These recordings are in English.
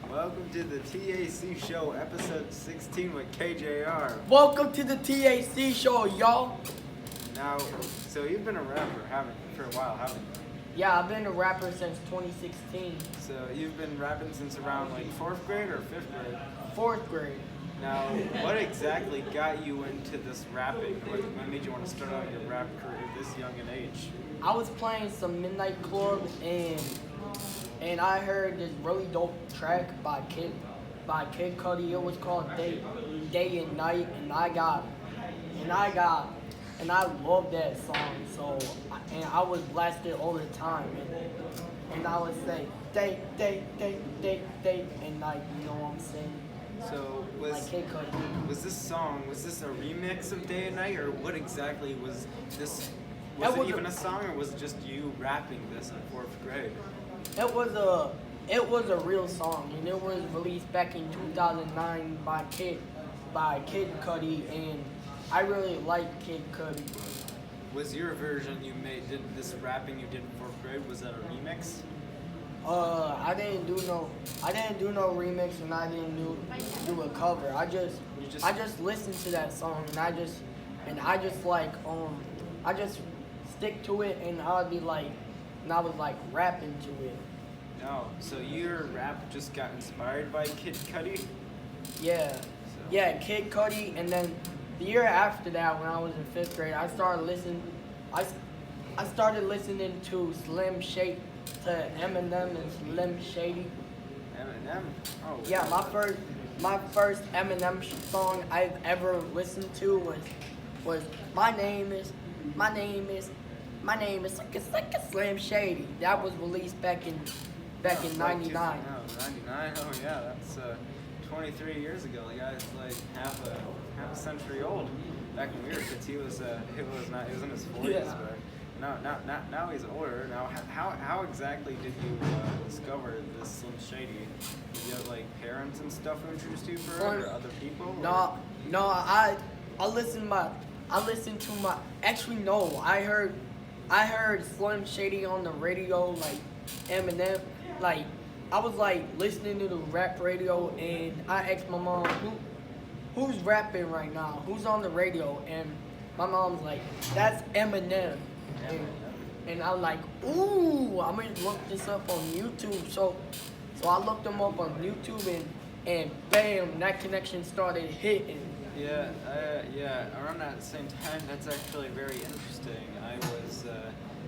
Welcome to the T.A.C. show, episode 16 with KJR. Welcome to the T.A.C. show, y'all. Now, so you've been a rapper, for a while, haven't you? Yeah, I've been a rapper since 2016. So you've been rapping since around like 4th grade or 5th grade? 4th grade. Now, what exactly got you into this rapping? What made you want to start out your rap career this young in age? I was playing some midnight club and I heard this really dope track by Kid Cudi. It was called Day and Night, and I love that song. So I would blast it all the time, and I would say day and night. You know what I'm saying? So Like Kid Cudi. was this a remix of Day and Night, or what exactly was this? Was it even a song, or was it just you rapping this in 4th grade? It was a real song, and it was released back in 2009 by Kid Cudi, and I really like Kid Cudi. Was your version you made, this rapping you did in 4th grade, was that a remix? I didn't do no remix, and I didn't do a cover. I just listened to that song, and I just stick to it, and I was like rapping to it. No, so your rap just got inspired by Kid Cudi? Yeah. So. Yeah, Kid Cudi, and then the year after that, when I was in 5th grade, I started listening to Slim Shady, to Eminem and Slim Shady. Eminem? Oh. Yeah, my first Eminem song I've ever listened to was my name is Slim Shady. That was released back in '99. Oh, 99? Oh yeah, that's 23 years ago. The guy's like half a century old. Back when we were kids, he was in his 40s, Yeah. but now he's older. Now, how exactly did you discover this Slim Shady? Did you have like parents and stuff who introduced you for it, or other people? No, I listened to my. Actually, no, I heard Slim Shady on the radio, like Eminem. Like, I was like listening to the rap radio, and I asked my mom, who's rapping right now? Who's on the radio? And my mom's like, that's Eminem. And I was like, ooh, I'm gonna look this up on YouTube. So I looked him up on YouTube, and bam, that connection started hitting. Yeah. Around that same time, that's actually very interesting.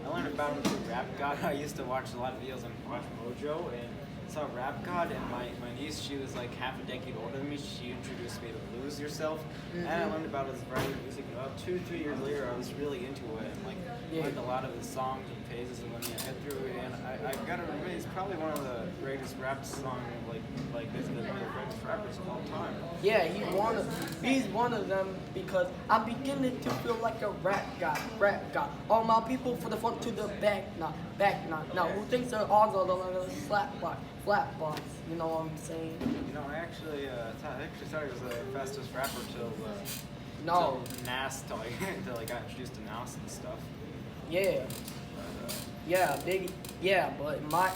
I learned about him through Rap God. I used to watch a lot of videos on Watch Mojo and saw Rap God, and my niece, she was like half a decade older than me. She introduced me to Lose Yourself, and I learned about his variety of music. About 2-3 years later, I was really into it, and learned a lot of his songs and phases and let me head through. And I gotta admit, he's probably one of the greatest rap songs, basically one of the greatest rappers of all time. Yeah, he's one of them, because I'm beginning to feel like a rap guy. All my people from the front to the back now. Who thinks they're all the flat box? You know what I'm saying? You know, I actually thought he was the fastest rapper till Nas, till I got introduced to Nas and stuff. Yeah. But, But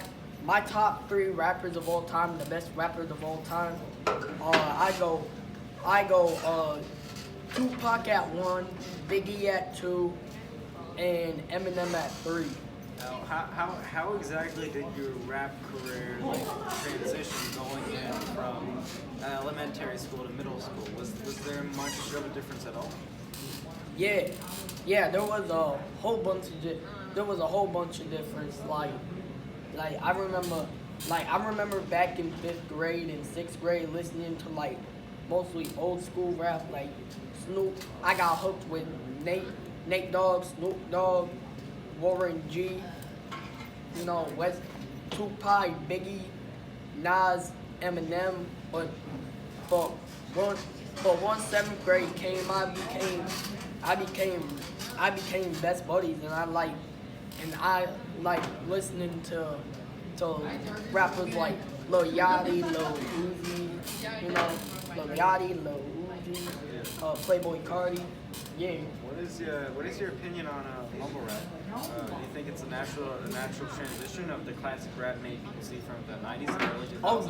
my top 3 rappers of all time, the best rappers of all time, I go Tupac at 1, Biggie at 2, and Eminem at 3. Now, how exactly did your rap career transition going in from elementary school to middle school? Was there much of a difference at all? Yeah, there was a whole bunch of difference. Like I remember back in 5th grade and 6th grade listening to mostly old school rap, like Snoop. I got hooked with Nate Dogg, Snoop Dogg, Warren G, West, Tupac, Biggie, Nas, Eminem. But once 7th grade came, I became best buddies, and I like listening to rappers like Lil Yachty, Lil Uzi, Lil Yachty, Lil Uzi, Playboy Cardi. Yeah. What is your opinion on mumble rap? Do you think it's a natural transition of the classic rap made people see from the 90s and early 2000s?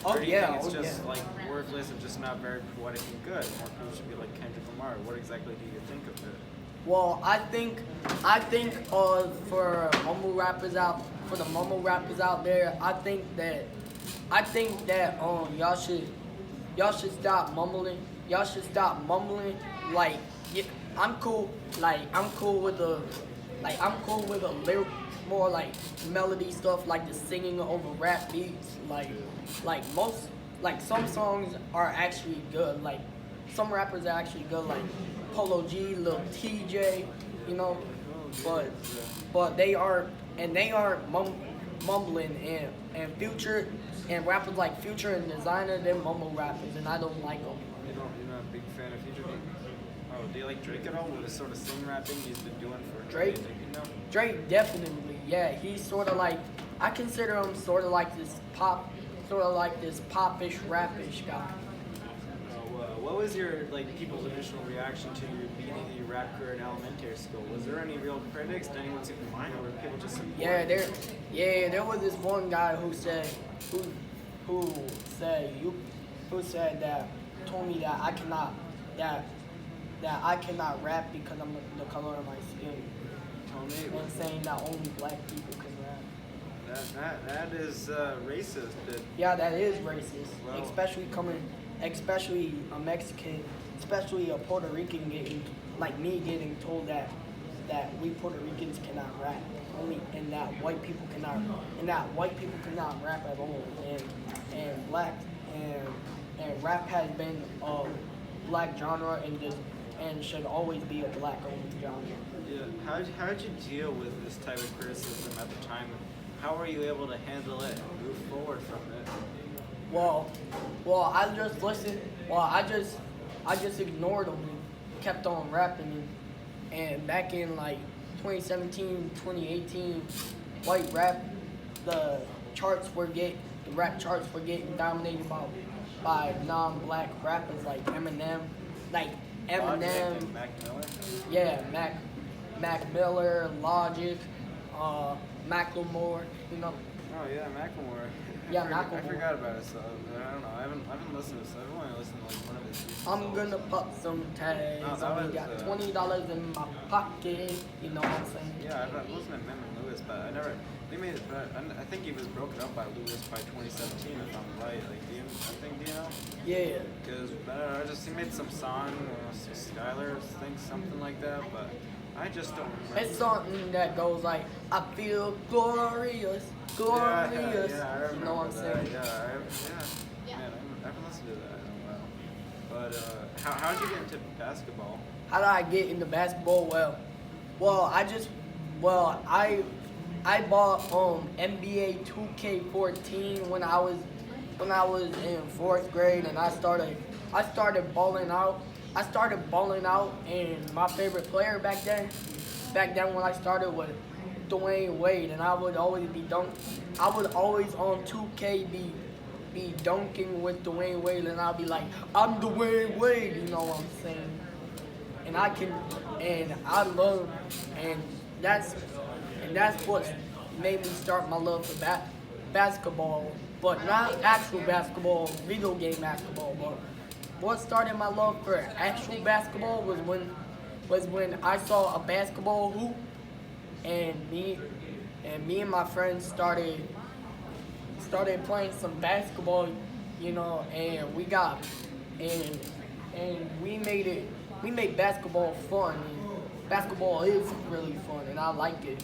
Oh, or do you yeah, think it's oh, just yeah. like worthless and just not very poetic and good? More people should be like Kendrick Lamar. What exactly do you think of it? Well, I think for the mumble rappers out there, I think that y'all should stop mumbling. Y'all should stop mumbling. Like, yeah, I'm cool. I'm cool with the lyric, more like melody stuff, like the singing over rap beats. Most, like some songs are actually good. Like some rappers are actually good, like Polo G, Lil TJ, you know. But they are mumbling, and Future and rappers like Future and Designer, they're mumble rappers, and I don't like them. You're not a big fan of Future. Oh, do you like Drake at all? With the sort of sing rapping he's been doing for Drake? you know? Drake definitely, yeah. He's sort of like, I consider him sort of like this popish, rapish guy. What was your people's initial reaction to your beginning of your rap career in elementary school? Was there any real critics? Did anyone seem to mind, or were people just support? There was this one guy who said, who said that, told me that I cannot rap because I'm the color of my skin, and saying that only black people can rap. That is racist. Yeah, that is racist, Well- especially a Mexican, especially a Puerto Rican getting told that we Puerto Ricans cannot rap, and that white people cannot rap at all, and rap has been a black genre, and should always be a black only genre. Yeah. How did you deal with this type of criticism at the time? How were you able to handle it and move forward from it? Well, I just listened. I just ignored them and kept on rapping. And back in 2017, 2018, the rap charts were getting dominated by non-black rappers like Eminem, Logic and Mac Miller? yeah, Mac Miller, Logic, Macklemore, you know. Oh yeah, Macklemore. Yeah, I Macklemore. forgot about it. So I don't know. I haven't listened to this. I've only listened to one of his. recent I'm songs. gonna pop some tags. Oh, that I only was, got $20 in my pocket. You know what I'm saying? Yeah, I've listened to Mem and Lewis, but I never. They made it, but I think he was broken up by Lewis by 2017, if I'm right. Do you know? Yeah. Because he made some song, Skylar, something like that, but I just don't remember. It's something that goes like, I feel glorious, glorious. Yeah, I remember you know what I'm that. saying? Yeah. Man, I haven't listened to that in a while. But how'd you get into basketball? How did I get into basketball? I bought NBA 2K14 when I was in 4th grade, and I started balling out. I started balling out, and my favorite player back then when I started was Dwayne Wade, and I would always on 2K be dunking with Dwayne Wade, and I'll be like, I'm Dwayne Wade, you know what I'm saying? And that's what made me start my love for basketball, but not actual basketball, video game basketball. But what started my love for actual basketball was when I saw a basketball hoop, and me and my friends started playing some basketball, you know, and we made basketball fun. And basketball is really fun, and I like it.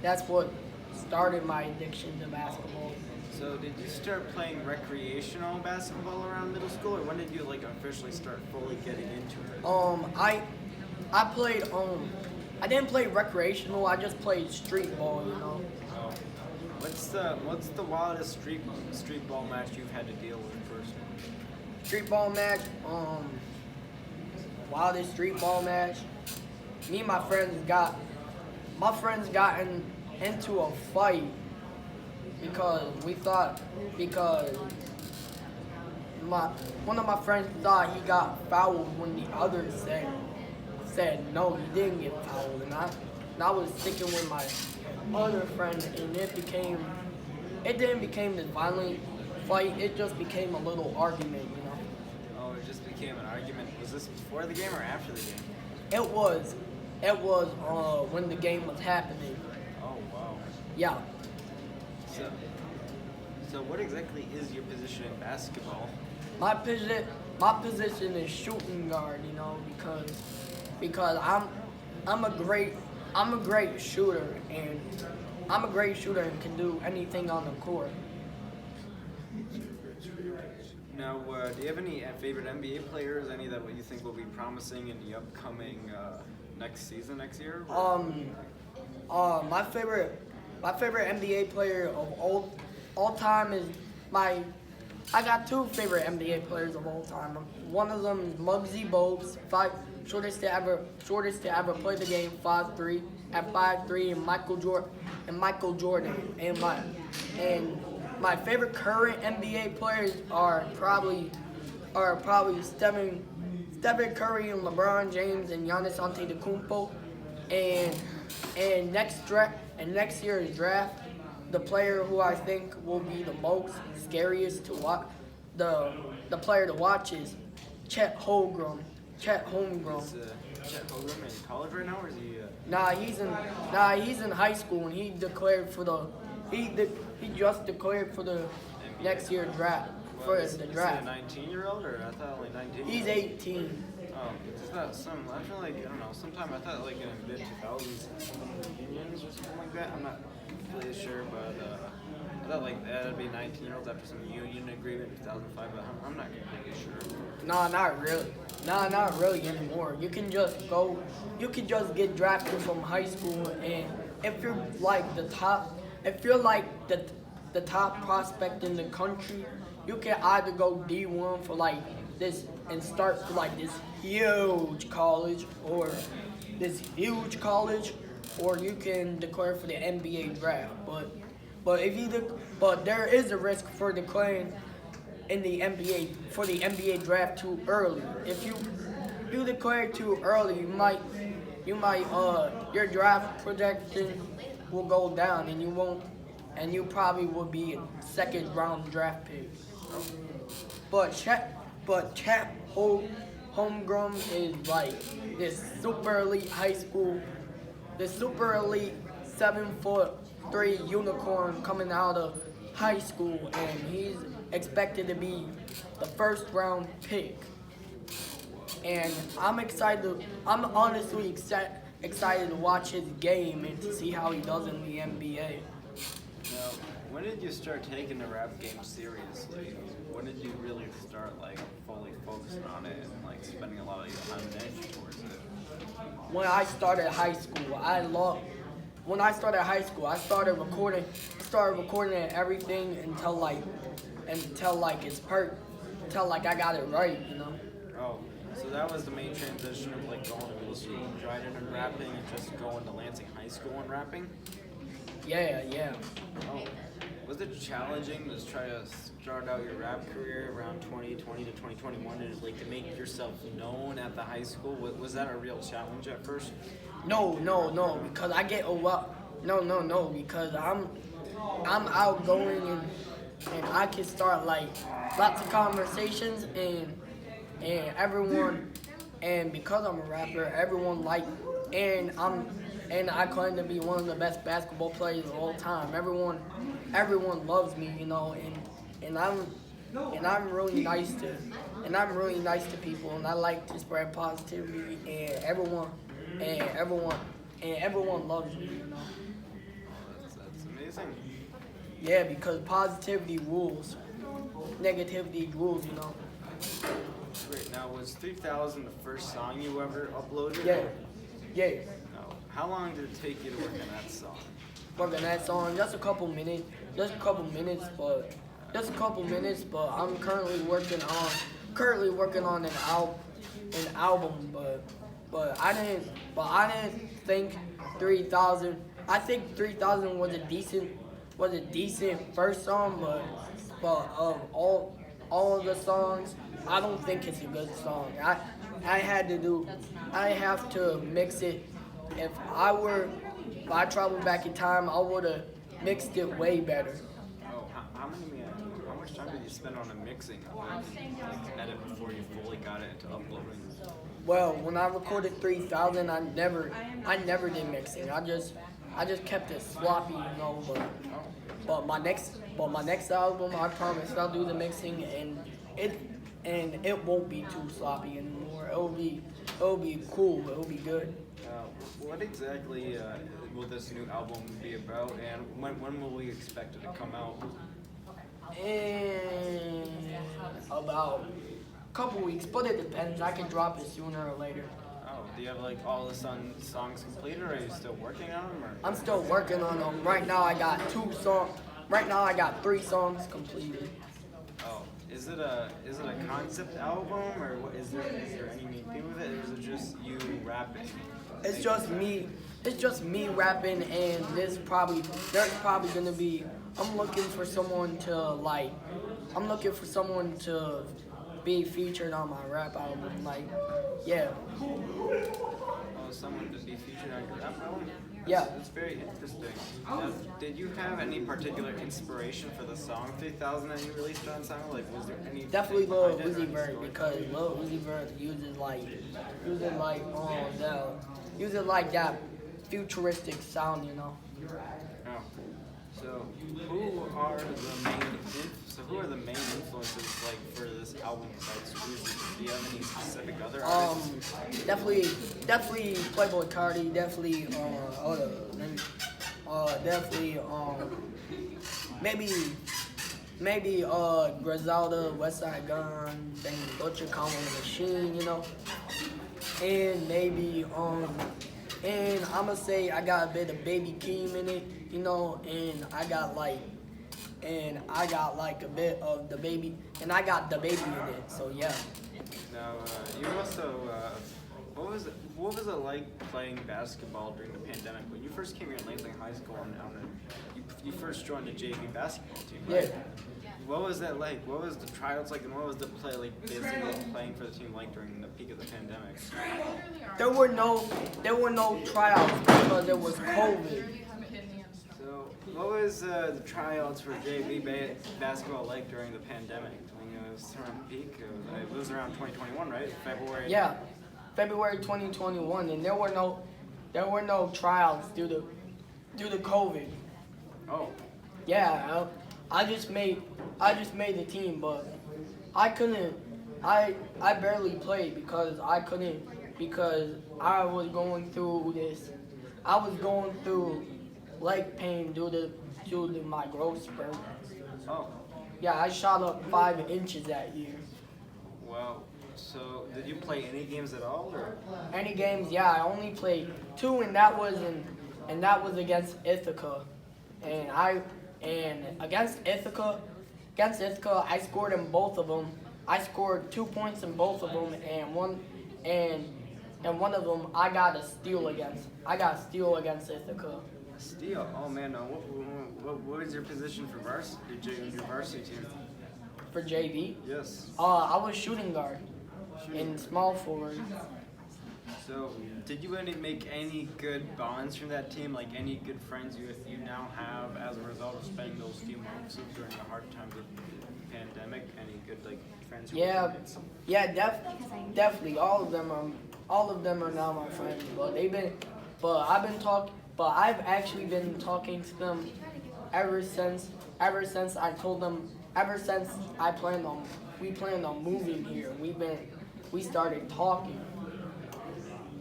That's what started my addiction to basketball. So did you start playing recreational basketball around middle school, or when did you officially start fully getting into it? I played I didn't play recreational. I just played street ball, you know. Oh. What's the wildest street ball match you've had to deal with personally? Street ball match, wildest street ball match. Me and my friends got into a fight because one of my friends thought he got fouled when the other said no, he didn't get fouled, and I was sticking with my other friend, and it didn't become this fight. It just became a little argument, you know. Oh, it just became an argument. Was this before the game or after the game? It was when the game was happening. Oh, wow. Yeah. So, so what exactly is your position in basketball? My position is shooting guard, you know, because I'm a great shooter and can do anything on the court. Now, do you have any favorite NBA players? Any that what you think will be promising in the upcoming next year? My favorite NBA player of all time is I got two favorite NBA players of all time. One of them is Muggsy Bogues, shortest to ever play the game, 5'3", at 5'3", and Michael Jordan. And my favorite current NBA players are probably Stephen Curry and LeBron James and Giannis Antetokounmpo. And next year's draft, the player who I think will be the most scariest to watch, the player to watch is Chet Holmgren. Is Chet Holmgren in college right now, or is he? He's in high school and he just declared for the next year's draft. Is he a 19-year-old, or I thought only 19? He's 18. Oh, I feel like, I don't know, sometime I thought like in the mid-2000s, some unions or something like that. I'm not really sure, but I thought like that'd be 19-year-olds after some union agreement in 2005, but I'm not completely sure. No, not really. No, not really anymore. You can just get drafted from high school, and if you're like the top prospect in the country, you can either go D1 for like this and start for like this huge college, or you can declare for the NBA draft. But there is a risk for declaring in the NBA draft too early. If you declare too early, your draft projection will go down, and you probably will be a second round draft pick. But Chet Holmgren is like this super elite 7'3" unicorn coming out of high school, and he's expected to be the first round pick. And I'm honestly excited to watch his game and to see how he does in the NBA. Now, when did you start taking the rap game seriously? When did you really start like fully focusing on it and like spending a lot of your time and energy towards it? When I started high school, I started recording everything until I got it right, you know. Oh, so that was the main transition of like going to middle school and Dryden and rapping, and just going to Lansing High School and rapping? Yeah. Oh, was it challenging to try to start out your rap career around 2020 to 2021 and like to make yourself known at the high school? Was that a real challenge at first? No, because I get because I'm outgoing and I can start like lots of conversations and everyone, and because I'm a rapper, everyone and I claim to be one of the best basketball players of all time. Everyone loves me, you know, and I'm really nice to people, and I like to spread positivity, and everyone loves me, you know. That's amazing. Yeah, because positivity rules, negativity rules, you know. Great. Now, was 3000 the first song you ever uploaded? Yeah. No. How long did it take you to work on that song? Working that song, just a couple minutes, but I'm currently working on an album, but I didn't think 3000. I think 3000 was a decent first song, but of all of the songs, I don't think it's a good song. I have to mix it. If I traveled back in time, I would have mixed it way better. Oh, how much much time did you spend on a mixing like edit before you fully got it into uploading? Well, when I recorded 3000, I never did mixing. I just kept it sloppy, you know. But my next album, I promise I'll do the mixing, and it won't be too sloppy anymore. It'll be cool. It'll be good. What exactly will this new album be about, and when will we expect it to come out? In about a couple weeks, but it depends. I can drop it sooner or later. Oh, do you have like all the songs completed, or are you still working on them? Or? I'm still working on them. Right now I got 2 songs. Right now I got 3 songs completed. Oh, is it a concept album, or what, is there anything to do with it, or is it just you rapping? It's just me. It's just me rapping, and there's probably gonna be. I'm looking for someone to be featured on my rap album. Like, yeah. Oh, someone to be featured on your rap album? Yeah. It's very interesting. Now, did you have any particular inspiration for the song 3000 that you released on SoundCloud? Like, was there any? Definitely Lil Uzi Vert, because Lil Uzi Vert uses that futuristic sound, you know. Oh. So who are the main influences like for this album besides Uzi? Do you have any specific other artists? Definitely Playboy Cardi, definitely maybe Griselda, West Side Gun, then Butcher Common Machine, you know. And maybe and I'ma say I got a bit of Baby Keem in it, you know, and I got like a bit of the baby, and I got the baby in it, so yeah. Now, you also, what was it like playing basketball during the pandemic? When you first came here in Lansing High School, and you first joined the JV basketball team, right? Yeah. What was that like? What was the tryouts like, and what was the play like? Basically, playing for the team like during the peak of the pandemic? There were no tryouts because there was COVID. So, what was the tryouts for JV basketball like during the pandemic? I mean, it was around peak. It was around 2021, right? February. Yeah, February 2021, and there were no tryouts due to COVID. Oh. Yeah, I just made the team, but I barely played because I was going through leg pain due to my growth spurt. Oh. Yeah, I shot up 5 inches that year. Well, so did you play any games at all, or? Any games? Yeah, I only played 2, and that was against Ithaca, and against Ithaca, I scored in both of them. I scored 2 points in both of them, and one of them I got a steal against. I got a steal against Ithaca. Steal? Oh man, what was your position for your varsity team? For JV? Yes. I was shooting guard and small forward. So, did you make any good bonds from that team? Like any good friends you now have as a result of spending those few months during the hard times of the pandemic? Any good friends? Yeah, definitely. All of them are now my friends. But I've actually been talking to them ever since we planned on moving here. We started talking.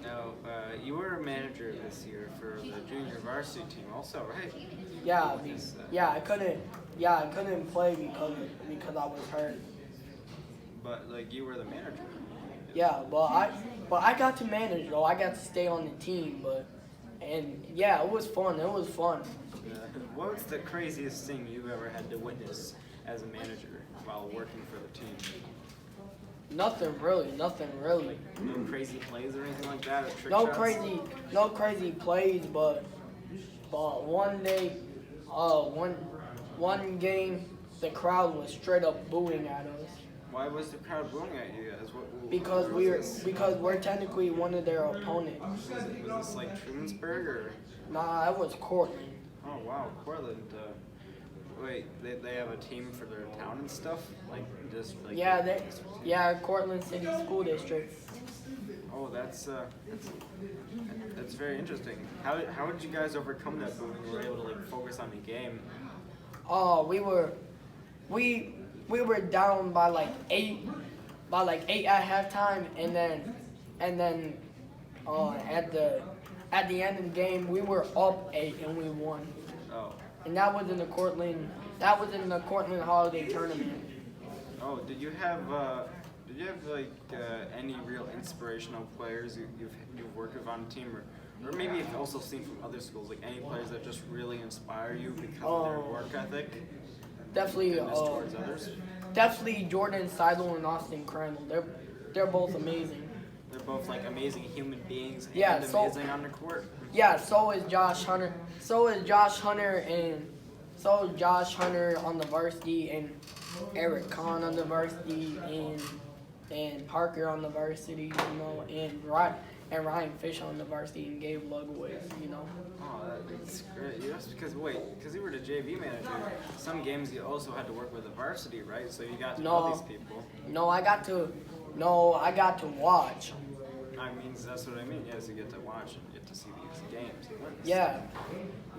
Now, you were a manager this year for the junior varsity team, also, right? Yeah, I couldn't play because I was hurt. But you were the manager. Yeah, but I got to manage though. I got to stay on the team, and yeah, it was fun. What's the craziest thing you've ever had to witness as a manager while working for the team? Nothing really. No crazy plays or anything like that? Or trick No shots? no crazy plays, but one day, one game, the crowd was straight up booing at us. Why was the crowd booing at you guys? Because we're technically one of their opponents. Was this like Trumansburg or? Nah, it was Cortland. Oh wow, Portland. wait, they have a team for their town and stuff, like just like. Yeah, Cortland City School District. Oh, that's very interesting. How did you guys overcome that when you were able to like focus on the game? Oh, we were down by like eight at halftime, and then at the end of the game we were up 8 and we won. Oh. And that was in the Cortland Holiday Tournament. Oh, did you have like any real inspirational players you've worked with on a team, or maybe you've also seen from other schools, like any players that just really inspire you because of their work ethic? Definitely. Towards others. Definitely Jordan Seidel and Austin Crandall. They're both amazing. They're both like amazing human beings and amazing on the court. Yeah, so is Josh Hunter. So is Josh Hunter on the varsity, and Eric Kahn on the varsity, and Parker on the varsity, you know, and Ryan Fish on the varsity, and Gabe Lugowitz, you know. Oh, that's great. Yes, because you were the JV manager. Some games you also had to work with the varsity, right? So you got to know these people. No, I got to watch. I mean, that's what I mean. Yes, you get to watch and get to see these games.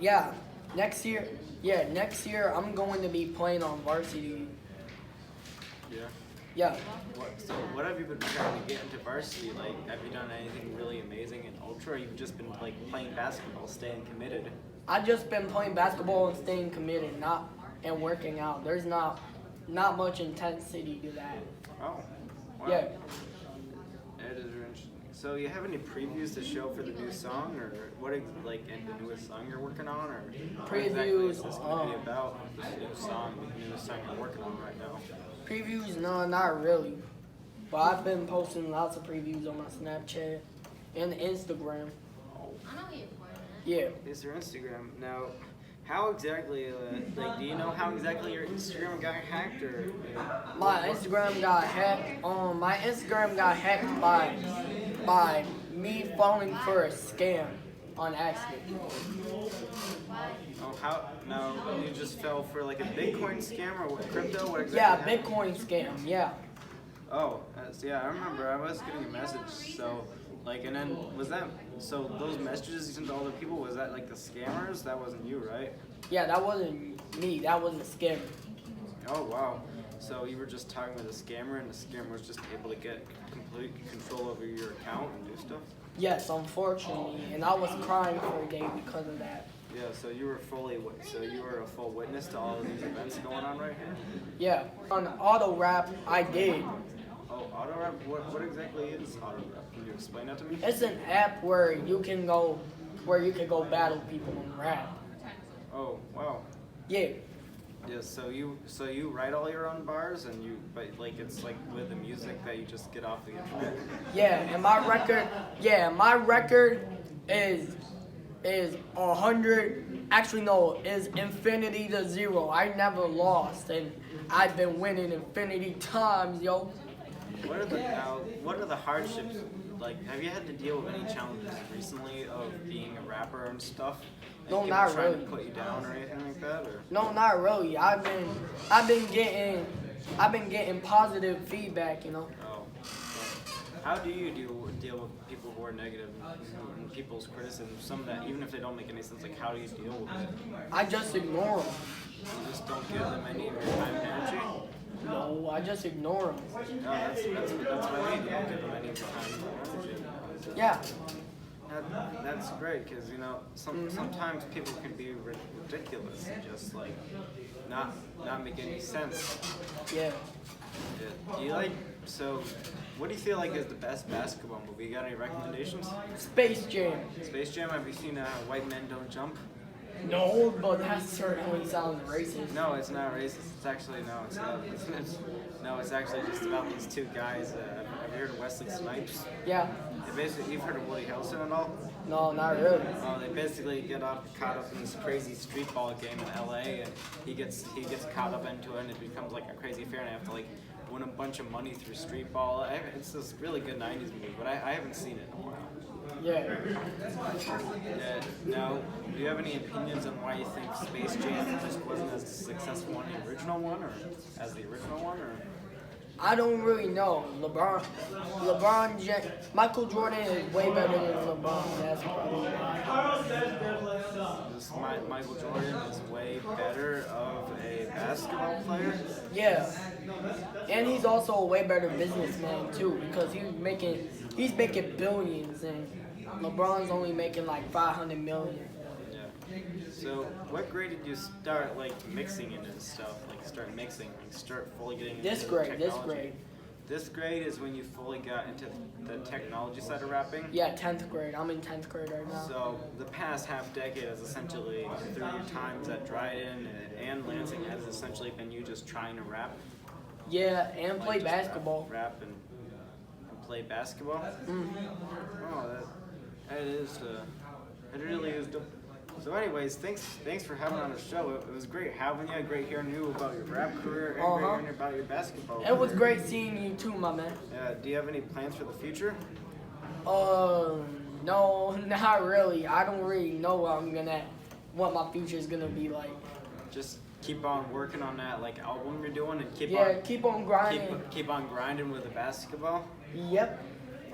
Yeah. Next year I'm going to be playing on varsity. Yeah. Yeah. What have you been trying to get into varsity? Like, have you done anything really amazing in ultra? Or you've just been like playing basketball, staying committed? I've just been playing basketball and staying committed, and working out. There's not much intensity to that. Oh. Wow. Yeah. It is very interesting. So, you have any previews to show for the new song, or what and the newest song you're working on, or what exactly is this going to be about? This new song you're working on right now. Previews? No, not really. But I've been posting lots of previews on my Snapchat and Instagram. Oh. I know you're Yeah. Is your Instagram now? How exactly? Do you know how exactly your Instagram got hacked, or? My Instagram got hacked. My Instagram got hacked by me falling for a scam on accident. Oh, how? No, you just fell for like a Bitcoin scam or what? Crypto? What exactly? Yeah, happened? Bitcoin scam. Yeah. Oh, yeah, I remember. I was getting a message. So, and then was that? So those messages you sent to other people, was that like the scammers? That wasn't you, right? Yeah, that wasn't me. That was a scammer. Oh wow. So you were just talking with a scammer, and the scammer was just able to get complete control over your account and do stuff? Yes, unfortunately, and I was crying for a day because of that. Yeah, so you were a full witness to all of these events going on right here? Yeah, on auto rap, I did. Oh, auto rap? What exactly is auto rap? Can you explain that to me? It's an app where you can go battle people and rap. Oh, wow. Yeah. Yeah, so you write all your own bars, but it's like with the music that you just get off the internet? Yeah, and my record is 100. Actually, no, is infinity to 0. I never lost, and I've been winning infinity times, yo. What are the hardships? Like, have you had to deal with any challenges recently of being a rapper and stuff? No, people not trying really. to put you down or anything like that, or? No, not really. I've been getting positive feedback, you know. Oh. How do you deal with people who are negative and people's criticism? Some that, even if they don't make any sense, like how do you deal with it? I just ignore them. You just don't give them any of your time and energy? No, I just ignore them. No, that's what I mean. You don't give them any of your time and energy. Yeah. That's great, because sometimes people can be ridiculous and just like not make any sense. Yeah. Do you what do you feel like is the best basketball movie? You got any recommendations? Space Jam. Space Jam. Have you seen White Men Don't Jump? No, but that certainly sounds racist. No, it's not racist. It's actually it's not. It's actually just about these two guys. Have you heard of Wesley Snipes? Yeah. You've heard of Woody Harrelson at all? No, not really. They basically get caught up in this crazy street ball game in LA, and he gets caught up into it, and it becomes like a crazy affair, and they have to win a bunch of money through street ball. It's this really good '90s movie, but I haven't seen it in a while. Yeah. Now, do you have any opinions on why you think Space Jam just wasn't as successful on the original one, or as the original one, or? I don't really know. Michael Jordan is way better than LeBron. That's probably Michael Jordan is way better of a basketball player. yeah. And he's also a way better businessman too, because he's making billions, and LeBron's only making like 500 million. Yeah. So, what grade did you start like mixing into this stuff? Like start fully getting into This technology? grade. This grade is when you fully got into the technology side of rapping. Yeah, 10th grade. I'm in 10th grade right now. So the past half decade has essentially, through your times at Dryden and Lansing, has essentially been you just trying to rap. Yeah, and play Just basketball. Rap and play basketball. Oh, it really is. So, anyways, thanks for having on the show. It was great having you. Great hearing you about your rap career and great hearing about your basketball. It was great seeing you too, my man. Do you have any plans for the future? No, not really. I don't really know what my future is gonna be like. Just keep on working on that like album you're doing and keep on grinding. keep on grinding with the basketball. Yep.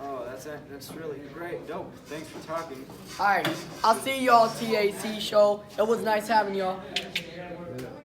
Oh, that's really great. Dope. Thanks for talking. All right. I'll see y'all T.A.C. show. It was nice having y'all.